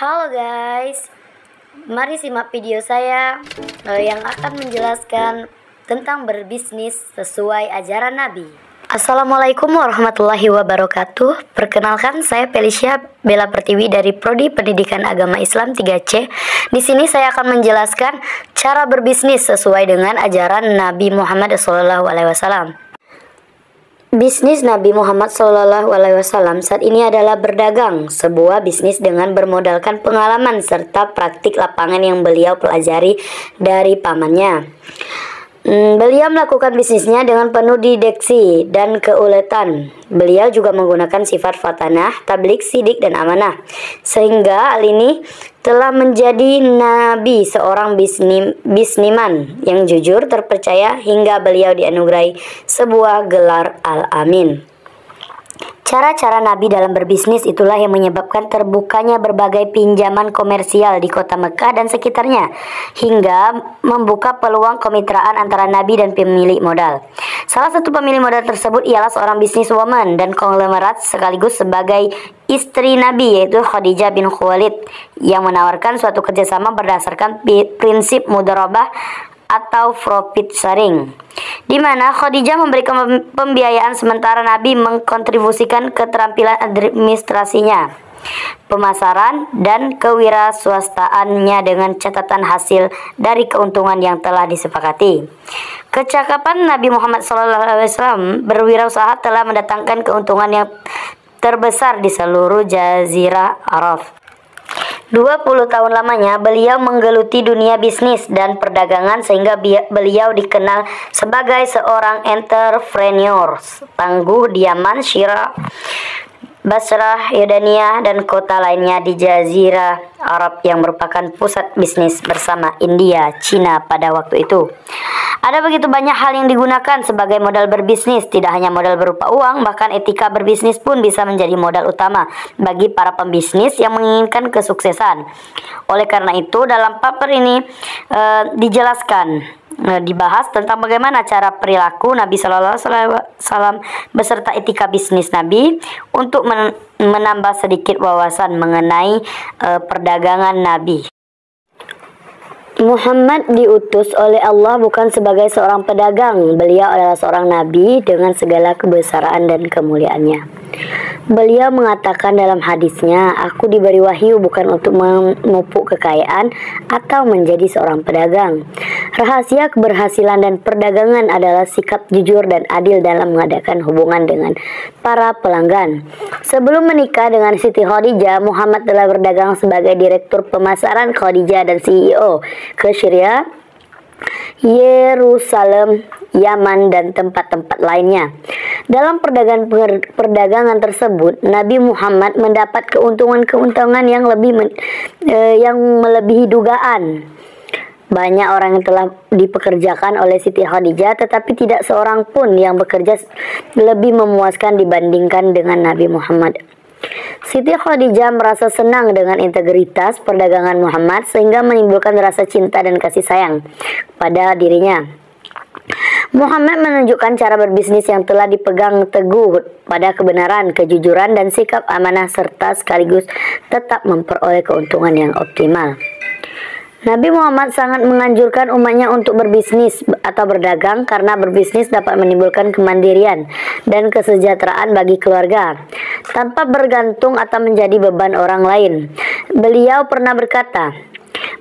Halo guys, mari simak video saya yang akan menjelaskan tentang berbisnis sesuai ajaran Nabi. Assalamualaikum warahmatullahi wabarakatuh. Perkenalkan, saya Felicia Bella Pertiwi dari Prodi Pendidikan Agama Islam 3C. Di sini saya akan menjelaskan cara berbisnis sesuai dengan ajaran Nabi Muhammad SAW. Bisnis Nabi Muhammad SAW saat ini adalah berdagang, sebuah bisnis dengan bermodalkan pengalaman serta praktik lapangan yang beliau pelajari dari pamannya. Beliau melakukan bisnisnya dengan penuh didaksi dan keuletan. Beliau juga menggunakan sifat fatanah, tablik, sidik, dan amanah. Sehingga hal ini telah menjadi Nabi seorang bisniman yang jujur, terpercaya, hingga beliau dianugerahi sebuah gelar Al-Amin. Cara-cara Nabi dalam berbisnis itulah yang menyebabkan terbukanya berbagai pinjaman komersial di kota Mekah dan sekitarnya, hingga membuka peluang kemitraan antara Nabi dan pemilik modal. Salah satu pemilik modal tersebut ialah seorang bisniswoman dan konglomerat sekaligus sebagai istri Nabi, yaitu Khadijah bin Khuwailid, yang menawarkan suatu kerjasama berdasarkan prinsip mudharabah atau profit sharing, di mana Khadijah memberikan pembiayaan sementara Nabi mengkontribusikan keterampilan administrasinya, pemasaran, dan kewirausahaannya dengan catatan hasil dari keuntungan yang telah disepakati. Kecakapan Nabi Muhammad SAW berwirausaha telah mendatangkan keuntungan yang terbesar di seluruh Jazirah Arab. 20 tahun lamanya beliau menggeluti dunia bisnis dan perdagangan sehingga beliau dikenal sebagai seorang entrepreneur tangguh di Yaman, Syria, Basrah, Yordania, dan kota lainnya di Jazirah Arab yang merupakan pusat bisnis bersama India, Cina pada waktu itu. Ada begitu banyak hal yang digunakan sebagai modal berbisnis, tidak hanya modal berupa uang, bahkan etika berbisnis pun bisa menjadi modal utama bagi para pembisnis yang menginginkan kesuksesan. Oleh karena itu, dalam paper ini dibahas tentang bagaimana cara perilaku Nabi Sallallahu Alaihi Wasallam beserta etika bisnis Nabi untuk menambah sedikit wawasan mengenai perdagangan Nabi. Muhammad diutus oleh Allah bukan sebagai seorang pedagang. Beliau adalah seorang nabi dengan segala kebesaran dan kemuliaannya. Beliau mengatakan dalam hadisnya, "Aku diberi wahyu bukan untuk memupuk kekayaan atau menjadi seorang pedagang." Rahasia keberhasilan dan perdagangan adalah sikap jujur dan adil dalam mengadakan hubungan dengan para pelanggan. Sebelum menikah dengan Siti Khadijah, Muhammad telah berdagang sebagai direktur pemasaran Khadijah dan CEO ke Syria, Yerusalem, Yaman, dan tempat-tempat lainnya. Dalam perdagangan tersebut, Nabi Muhammad mendapat keuntungan yang melebihi dugaan. Banyak orang yang telah dipekerjakan oleh Siti Khadijah, tetapi tidak seorang pun yang bekerja lebih memuaskan dibandingkan dengan Nabi Muhammad. Siti Khadijah merasa senang dengan integritas perdagangan Muhammad sehingga menimbulkan rasa cinta dan kasih sayang pada dirinya. Muhammad menunjukkan cara berbisnis yang telah dipegang teguh pada kebenaran, kejujuran, dan sikap amanah serta sekaligus tetap memperoleh keuntungan yang optimal. Nabi Muhammad sangat menganjurkan umatnya untuk berbisnis atau berdagang karena berbisnis dapat menimbulkan kemandirian dan kesejahteraan bagi keluarga tanpa bergantung atau menjadi beban orang lain. Beliau pernah berkata,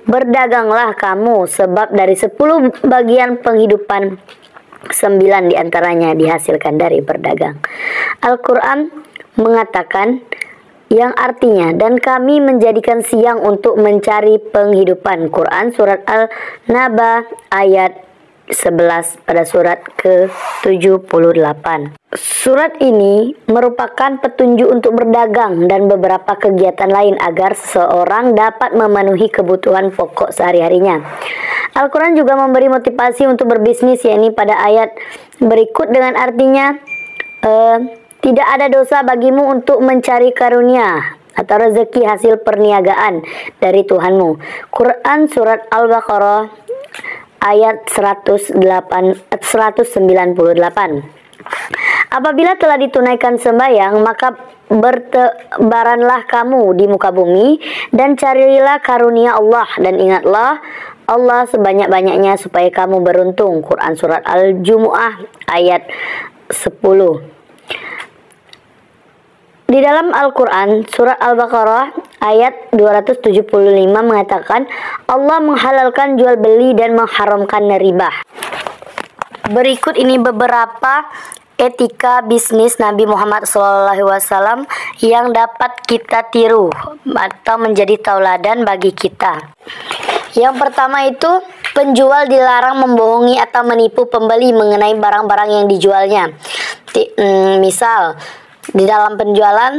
"Berdaganglah kamu, sebab dari 10 bagian penghidupan 9 diantaranya dihasilkan dari berdagang." Al-Quran mengatakan, yang artinya, "Dan kami menjadikan siang untuk mencari penghidupan." Quran Surat Al-Naba ayat 11 pada surat ke-78. Surat ini merupakan petunjuk untuk berdagang dan beberapa kegiatan lain agar seseorang dapat memenuhi kebutuhan pokok sehari-harinya. Al-Quran juga memberi motivasi untuk berbisnis, yakni pada ayat berikut dengan artinya, "Tidak ada dosa bagimu untuk mencari karunia atau rezeki hasil perniagaan dari Tuhanmu." Quran Surat Al-Baqarah ayat 198. Apabila telah ditunaikan sembahyang, maka bertebaranlah kamu di muka bumi dan carilah karunia Allah dan ingatlah Allah sebanyak-banyaknya supaya kamu beruntung. Quran Surat Al-Jumu'ah ayat 10. Di dalam Al-Quran, Surat Al-Baqarah ayat 275 mengatakan Allah menghalalkan jual beli dan mengharamkan riba. Berikut ini beberapa etika bisnis Nabi Muhammad SAW yang dapat kita tiru atau menjadi tauladan bagi kita. Yang pertama itu, penjual dilarang membohongi atau menipu pembeli mengenai barang-barang yang dijualnya. Misal, di dalam penjualan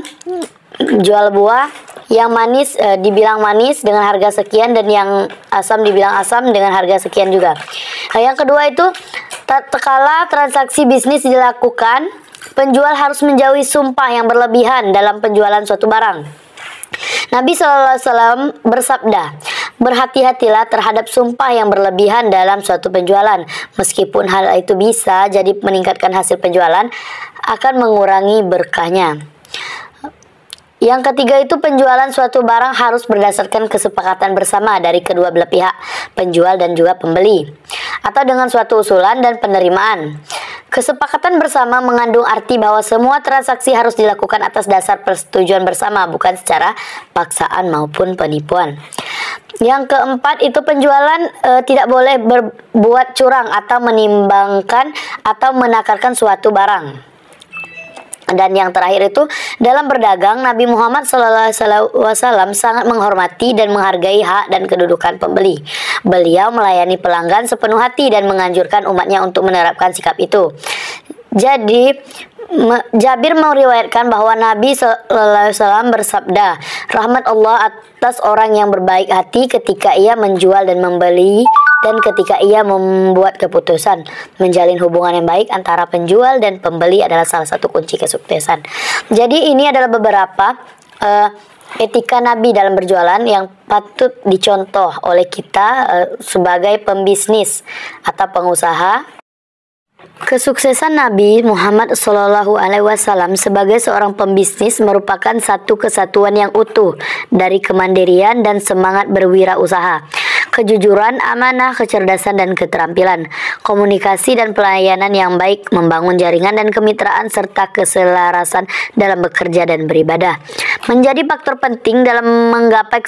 jual buah yang manis dibilang manis dengan harga sekian dan yang asam dibilang asam dengan harga sekian juga. Yang kedua itu, tatkala transaksi bisnis dilakukan, penjual harus menjauhi sumpah yang berlebihan dalam penjualan suatu barang. Nabi SAW bersabda, berhati-hatilah terhadap sumpah yang berlebihan dalam suatu penjualan. Meskipun hal itu bisa jadi meningkatkan hasil penjualan, akan mengurangi berkahnya. Yang ketiga itu, penjualan suatu barang harus berdasarkan kesepakatan bersama dari kedua belah pihak, penjual dan juga pembeli, atau dengan suatu usulan dan penerimaan. Kesepakatan bersama mengandung arti bahwa semua transaksi harus dilakukan atas dasar persetujuan bersama, bukan secara paksaan maupun penipuan. Yang keempat itu, penjualan tidak boleh berbuat curang atau menimbangkan atau menakarkan suatu barang. Dan yang terakhir itu, dalam berdagang, Nabi Muhammad SAW sangat menghormati dan menghargai hak dan kedudukan pembeli. Beliau melayani pelanggan sepenuh hati dan menganjurkan umatnya untuk menerapkan sikap itu. Jadi, Jabir meriwayatkan bahwa Nabi SAW bersabda, rahmat Allah atas orang yang berbaik hati ketika ia menjual dan membeli, dan ketika ia membuat keputusan. Menjalin hubungan yang baik antara penjual dan pembeli adalah salah satu kunci kesuksesan. Jadi ini adalah beberapa etika Nabi dalam berjualan yang patut dicontoh oleh kita sebagai pembisnis atau pengusaha. Kesuksesan Nabi Muhammad SAW sebagai seorang pembisnis merupakan satu kesatuan yang utuh dari kemandirian dan semangat berwirausaha, kejujuran, amanah, kecerdasan, dan keterampilan, komunikasi dan pelayanan yang baik, membangun jaringan dan kemitraan, serta keselarasan dalam bekerja dan beribadah. Menjadi faktor penting dalam menggapai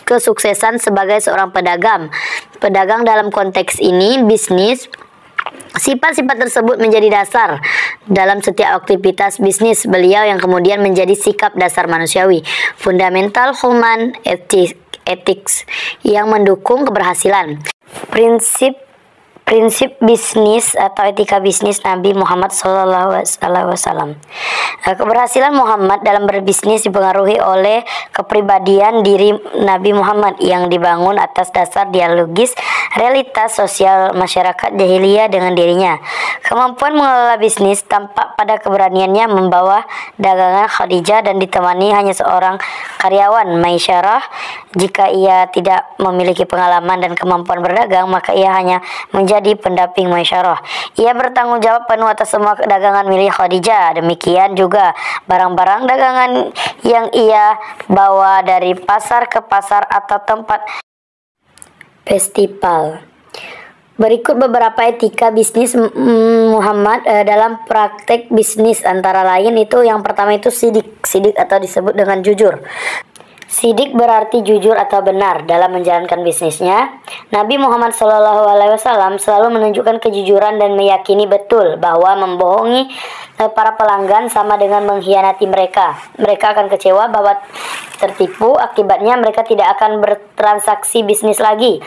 kesuksesan sebagai seorang pedagang. Pedagang dalam konteks ini, bisnis. Sifat-sifat tersebut menjadi dasar dalam setiap aktivitas bisnis beliau yang kemudian menjadi sikap dasar manusiawi, fundamental human ethics yang mendukung keberhasilan. Prinsip bisnis atau etika bisnis Nabi Muhammad SAW. Keberhasilan Muhammad dalam berbisnis dipengaruhi oleh kepribadian diri Nabi Muhammad yang dibangun atas dasar dialogis realitas sosial masyarakat jahiliyah dengan dirinya. Kemampuan mengelola bisnis tampak pada keberaniannya membawa dagangan Khadijah dan ditemani hanya seorang karyawan, Maisyarah. Jika ia tidak memiliki pengalaman dan kemampuan berdagang, maka ia hanya menjadi pendamping Maisyarah. Ia bertanggung jawab penuh atas semua dagangan milik Khadijah. Demikian juga barang-barang dagangan yang ia bawa dari pasar ke pasar atau tempat festival. Berikut beberapa etika bisnis Muhammad dalam praktek bisnis, antara lain itu yang pertama itu sidik. Sidik atau disebut dengan jujur. Sidik berarti jujur atau benar dalam menjalankan bisnisnya. Nabi Muhammad SAW selalu menunjukkan kejujuran dan meyakini betul bahwa membohongi para pelanggan sama dengan mengkhianati mereka. Mereka akan kecewa bahwa tertipu, akibatnya mereka tidak akan bertransaksi bisnis lagi.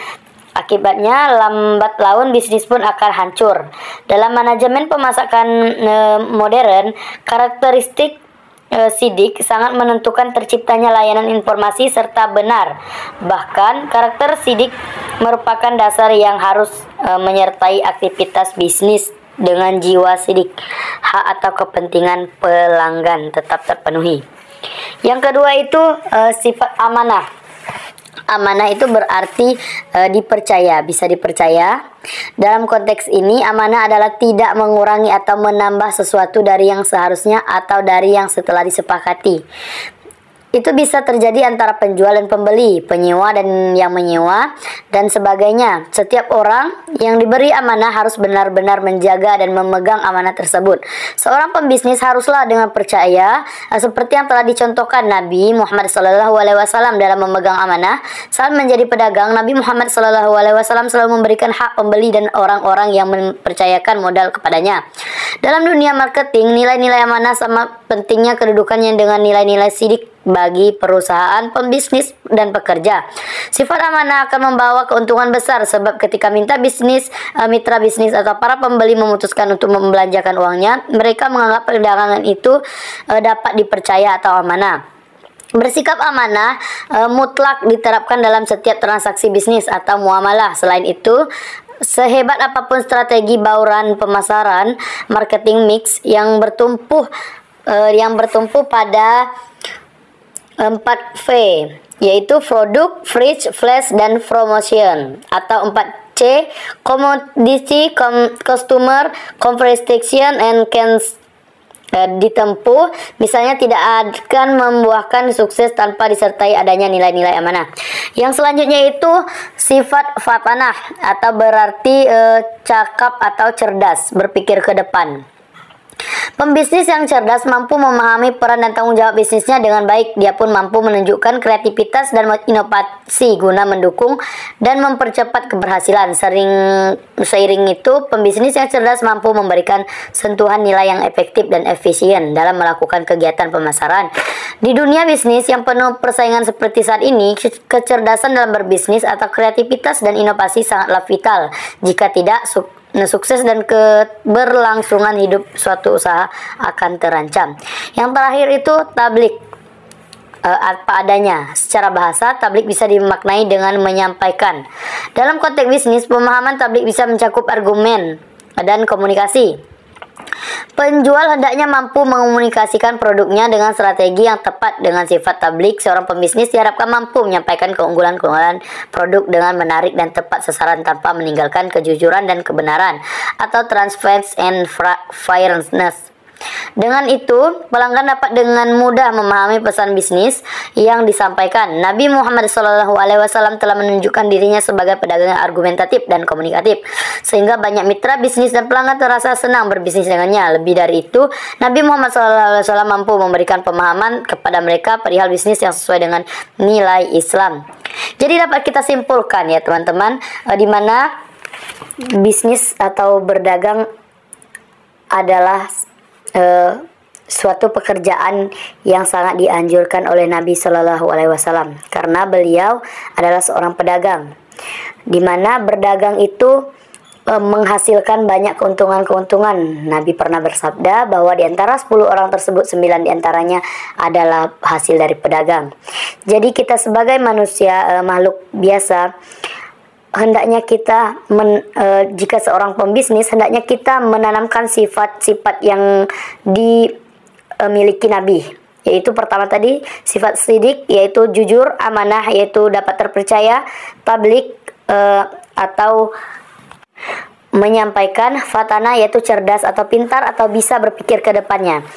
Akibatnya lambat laun bisnis pun akan hancur. Dalam manajemen pemasakan modern, karakteristik sidik sangat menentukan terciptanya layanan informasi serta benar. Bahkan karakter sidik merupakan dasar yang harus menyertai aktivitas bisnis dengan jiwa sidik. Hak atau kepentingan pelanggan tetap terpenuhi. Yang kedua itu sifat amanah. Amanah itu berarti dipercaya, bisa dipercaya. Dalam konteks ini, amanah adalah tidak mengurangi atau menambah sesuatu dari yang seharusnya atau dari yang setelah disepakati. Itu bisa terjadi antara penjual dan pembeli, penyewa dan yang menyewa, dan sebagainya. Setiap orang yang diberi amanah harus benar-benar menjaga dan memegang amanah tersebut. Seorang pembisnis haruslah dengan percaya, seperti yang telah dicontohkan Nabi Muhammad SAW dalam memegang amanah. Saat menjadi pedagang, Nabi Muhammad SAW selalu memberikan hak pembeli dan orang-orang yang mempercayakan modal kepadanya. Dalam dunia marketing, nilai-nilai amanah sama pentingnya kedudukannya dengan nilai-nilai sidik bagi perusahaan, pembisnis, dan pekerja. Sifat amanah akan membawa keuntungan besar sebab ketika mitra bisnis atau para pembeli memutuskan untuk membelanjakan uangnya, mereka menganggap perdagangan itu dapat dipercaya atau amanah. Bersikap amanah mutlak diterapkan dalam setiap transaksi bisnis atau muamalah. Selain itu, sehebat apapun strategi bauran pemasaran, marketing mix yang bertumpu pada 4V, yaitu produk, fridge, flash, dan promotion, atau 4C, commodity, customer, conversation, and ditempuh, misalnya tidak akan membuahkan sukses tanpa disertai adanya nilai-nilai amanah. Yang selanjutnya itu sifat fatanah, atau berarti cakap atau cerdas, berpikir ke depan. Pembisnis yang cerdas mampu memahami peran dan tanggung jawab bisnisnya dengan baik. Dia pun mampu menunjukkan kreativitas dan inovasi guna mendukung dan mempercepat keberhasilan. Seiring itu, pembisnis yang cerdas mampu memberikan sentuhan nilai yang efektif dan efisien dalam melakukan kegiatan pemasaran. Di dunia bisnis yang penuh persaingan seperti saat ini, kecerdasan dalam berbisnis atau kreativitas dan inovasi sangatlah vital. Jika tidak, sukses dan keberlangsungan hidup suatu usaha akan terancam. Yang terakhir itu tablik, apa adanya. Secara bahasa, tablik bisa dimaknai dengan menyampaikan. Dalam konteks bisnis, pemahaman tablik bisa mencakup argumen dan komunikasi. Penjual hendaknya mampu mengomunikasikan produknya dengan strategi yang tepat. Dengan sifat tablik, seorang pembisnis diharapkan mampu menyampaikan keunggulan-keunggulan produk dengan menarik dan tepat sasaran tanpa meninggalkan kejujuran dan kebenaran atau transparency and fairness. Dengan itu, pelanggan dapat dengan mudah memahami pesan bisnis yang disampaikan. Nabi Muhammad SAW telah menunjukkan dirinya sebagai pedagang yang argumentatif dan komunikatif, sehingga banyak mitra bisnis dan pelanggan terasa senang berbisnis dengannya. Lebih dari itu, Nabi Muhammad SAW mampu memberikan pemahaman kepada mereka perihal bisnis yang sesuai dengan nilai Islam. Jadi dapat kita simpulkan ya teman-teman, di mana bisnis atau berdagang adalah suatu pekerjaan yang sangat dianjurkan oleh Nabi Shallallahu Alaihi Wasallam karena beliau adalah seorang pedagang, di mana berdagang itu menghasilkan banyak keuntungan-keuntungan. Nabi pernah bersabda bahwa di antara 10 orang tersebut 9 diantaranya adalah hasil dari pedagang. Jadi kita sebagai manusia, makhluk biasa, hendaknya kita jika seorang pembisnis, hendaknya kita menanamkan sifat-sifat yang dimiliki Nabi, yaitu pertama tadi sifat sidik, yaitu jujur, amanah, yaitu dapat terpercaya, tablik atau menyampaikan, fatana, yaitu cerdas atau pintar atau bisa berpikir ke depannya.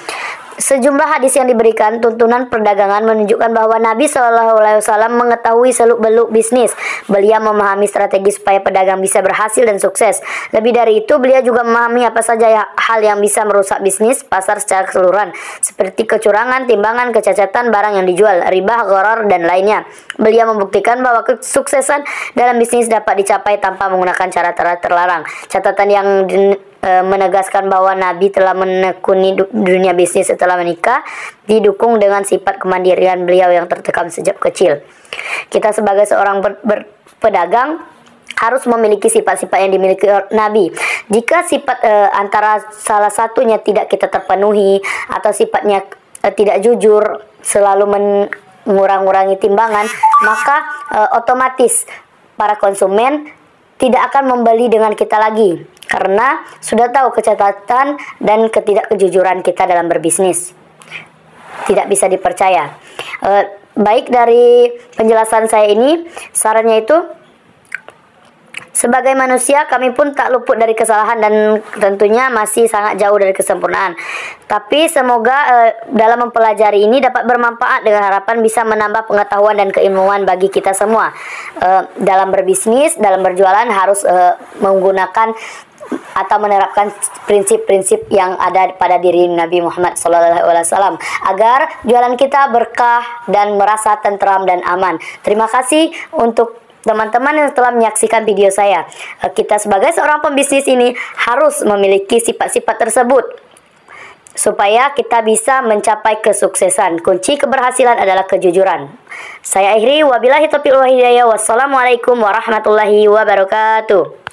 Sejumlah hadis yang diberikan tuntunan perdagangan menunjukkan bahwa Nabi SAW mengetahui seluk-beluk bisnis. Beliau memahami strategi supaya pedagang bisa berhasil dan sukses. Lebih dari itu, beliau juga memahami apa saja hal yang bisa merusak bisnis pasar secara keseluruhan, seperti kecurangan, timbangan, kecacatan barang yang dijual, riba, gharar, dan lainnya. Beliau membuktikan bahwa kesuksesan dalam bisnis dapat dicapai tanpa menggunakan cara-cara terlarang. Catatan yang menegaskan bahwa Nabi telah menekuni dunia bisnis setelah menikah, didukung dengan sifat kemandirian beliau yang tertekam sejak kecil. Kita sebagai seorang pedagang harus memiliki sifat-sifat yang dimiliki Nabi. Jika sifat antara salah satunya tidak kita terpenuhi, atau sifatnya tidak jujur, selalu mengurangi timbangan, maka otomatis para konsumen tidak akan membeli dengan kita lagi, karena sudah tahu kecacatan dan ketidakkejujuran kita dalam berbisnis. Tidak bisa dipercaya. baik dari penjelasan saya ini, sarannya itu sebagai manusia kami pun tak luput dari kesalahan dan tentunya masih sangat jauh dari kesempurnaan. Tapi semoga dalam mempelajari ini dapat bermanfaat dengan harapan bisa menambah pengetahuan dan keilmuan bagi kita semua. Dalam berbisnis, dalam berjualan harus menggunakan atau menerapkan prinsip-prinsip yang ada pada diri Nabi Muhammad SAW agar jualan kita berkah dan merasa tentram dan aman. Terima kasih untuk teman-teman yang telah menyaksikan video saya. Kita sebagai seorang pembisnis ini harus memiliki sifat-sifat tersebut supaya kita bisa mencapai kesuksesan. Kunci keberhasilan adalah kejujuran. Saya akhiri, wabillahi taufiq wal hidayah. Wassalamualaikum warahmatullahi wabarakatuh.